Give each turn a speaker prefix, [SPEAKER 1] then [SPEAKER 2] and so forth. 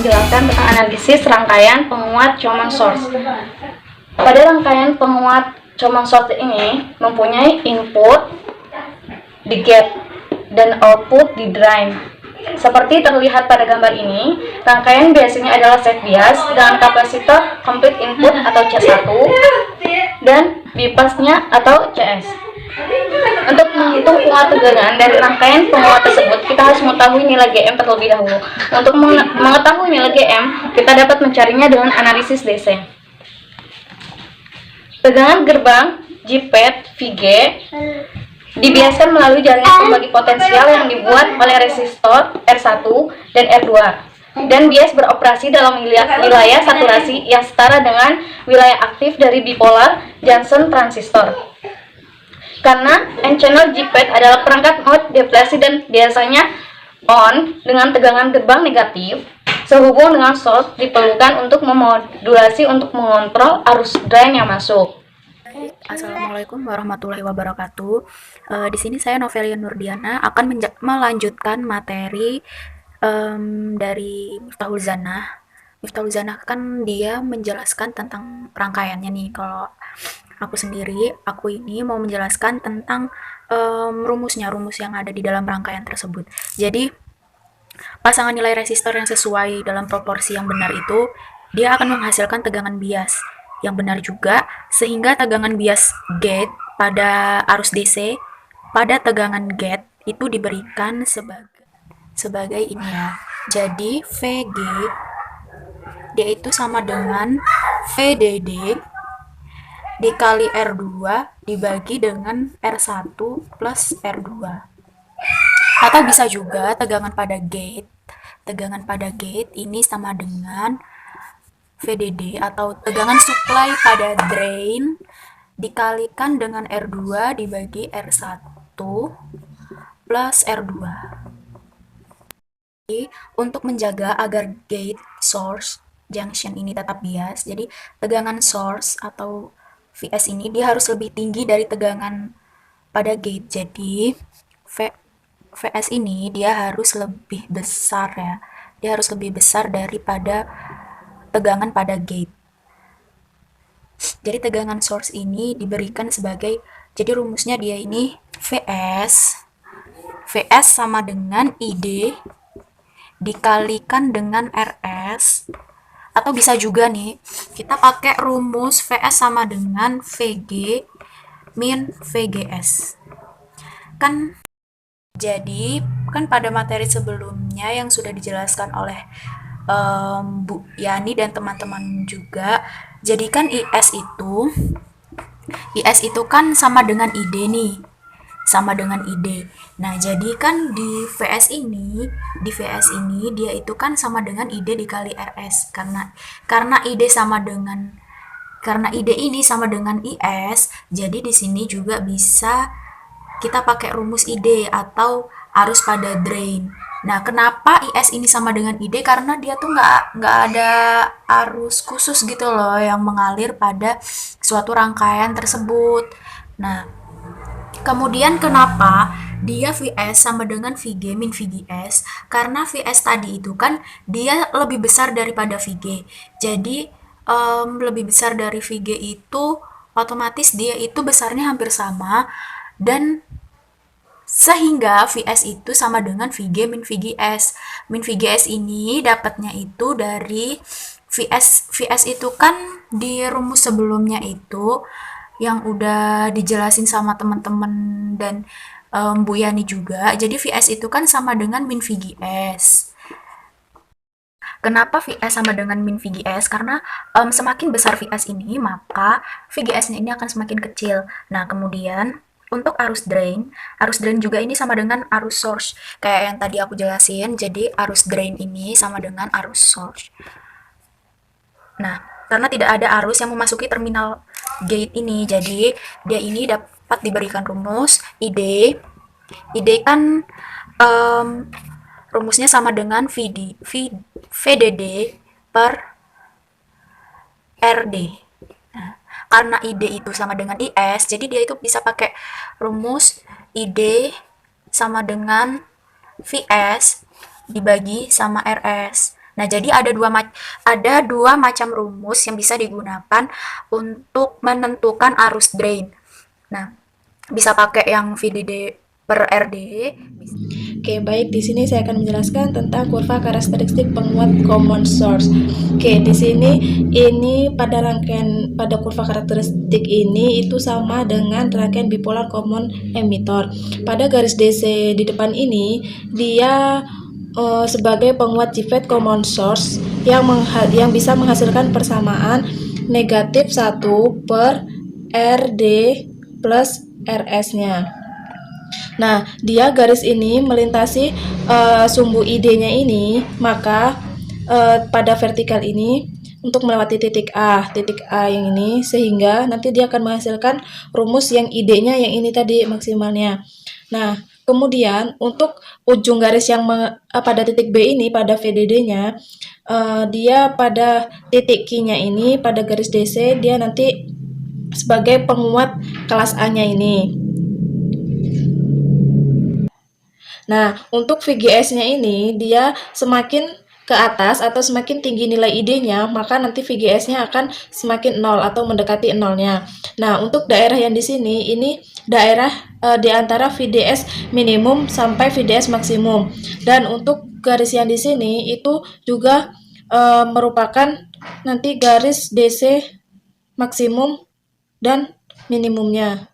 [SPEAKER 1] menjelaskan tentang analisis rangkaian penguat common source. Pada rangkaian penguat common source ini mempunyai input di gate dan output di drain. Seperti terlihat pada gambar ini, rangkaian biasanya adalah set bias dengan kapasitor complete input atau C1 dan bypassnya atau CS. Untuk menghitung penguat tegangan dari rangkaian penguat tersebut, kita harus mengetahui nilai GM terlebih dahulu. Untuk mengetahui nilai GM, kita dapat mencarinya dengan analisis DC. Tegangan gerbang JPET VG dibiaskan melalui jaringan pembagi potensial yang dibuat oleh resistor R1 dan R2, dan bias beroperasi dalam wilayah saturasi yang setara dengan wilayah aktif dari bipolar Johnson transistor. Karena N-channel JPET adalah perangkat mode deflasi dan biasanya on dengan tegangan gerbang negatif, sehubung dengan source diperlukan untuk memodulasi untuk mengontrol arus drain yang masuk.
[SPEAKER 2] Assalamualaikum warahmatullahi wabarakatuh. Di sini saya Novelia Nurdiana akan melanjutkan materi dari Miftahul Zanah. Miftahul Zanah kan dia menjelaskan tentang rangkaiannya nih. Kalau aku ini mau menjelaskan tentang rumus yang ada di dalam rangkaian tersebut. Jadi pasangan nilai resistor yang sesuai dalam proporsi yang benar itu dia akan menghasilkan tegangan bias yang benar juga, sehingga tegangan bias gate pada arus DC pada tegangan gate itu diberikan sebagai ini ya. Jadi VG dia itu sama dengan VDD dikali R2 dibagi dengan R1 plus R2. Atau bisa juga tegangan pada gate ini sama dengan VDD atau tegangan supply pada drain dikalikan dengan R2 dibagi R1 plus R2. Jadi, untuk menjaga agar gate source junction ini tetap bias, jadi tegangan source atau VS ini dia harus lebih tinggi dari tegangan pada gate. Jadi VS ini dia harus lebih besar ya. Dia harus lebih besar daripada tegangan pada gate. Jadi tegangan source ini diberikan sebagai, jadi rumusnya dia ini VS sama dengan ID dikalikan dengan RS, atau bisa juga nih kita pakai rumus VS sama dengan VG min VGS. Jadi pada materi sebelumnya yang sudah dijelaskan oleh Bu Yani dan teman-teman juga, jadi kan IS itu kan sama dengan ID nih, Nah, jadi kan di VS ini dia itu kan sama dengan ID dikali RS, karena ID ini sama dengan IS, jadi di sini juga bisa kita pakai rumus ID atau arus pada drain. Nah, kenapa IS ini sama dengan ID? Karena dia tuh nggak ada arus khusus gitu loh yang mengalir pada suatu rangkaian tersebut. Nah, kemudian kenapa dia VS sama dengan VG min VGS? Karena VS tadi itu kan dia lebih besar daripada VG. Jadi lebih besar dari VG itu otomatis dia itu besarnya hampir sama, dan sehingga VS itu sama dengan VG min VGS. Min VGS ini dapatnya itu dari VS itu kan di rumus sebelumnya itu yang udah dijelasin sama teman-teman dan Bu Yani juga. Jadi VS itu kan sama dengan min VGS. Kenapa VS sama dengan min VGS? Karena semakin besar VS ini, maka VGS-nya ini akan semakin kecil. Nah, kemudian untuk arus drain juga ini sama dengan arus source. Kayak yang tadi aku jelasin, jadi arus drain ini sama dengan arus source. Nah, karena tidak ada arus yang memasuki terminal gate ini, jadi dia ini dapat diberikan rumus ID kan rumusnya sama dengan VDD per RD. Karena ID itu sama dengan IS, jadi dia itu bisa pakai rumus ID sama dengan VS dibagi sama RS. Nah, jadi ada dua macam rumus yang bisa digunakan untuk menentukan arus drain. Nah, bisa pakai yang VDD per RD.
[SPEAKER 3] Oke, baik, di sini saya akan menjelaskan tentang kurva karakteristik penguat common source. Oke, di sini ini pada kurva karakteristik ini itu sama dengan rangkaian bipolar common emitter. Pada garis DC di depan ini dia sebagai penguat JFET common source yang bisa menghasilkan persamaan negatif 1 per RD plus RS-nya. Nah, dia garis ini melintasi sumbu ID-nya ini, maka pada vertikal ini untuk melewati titik A yang ini, sehingga nanti dia akan menghasilkan rumus yang ID-nya yang ini tadi maksimalnya. Nah, kemudian untuk ujung garis yang pada titik B ini, pada VDD-nya, dia pada titik Q-nya ini, pada garis DC, dia nanti sebagai penguat kelas A-nya ini. Nah, untuk VGS-nya ini, dia semakin ke atas atau semakin tinggi nilai ID-nya, maka nanti VGS-nya akan semakin 0 atau mendekati 0-nya. Nah, untuk daerah yang di sini, ini daerah di antara VDS minimum sampai VDS maksimum. Dan untuk garis yang di sini, itu juga merupakan nanti garis DC maksimum dan minimumnya.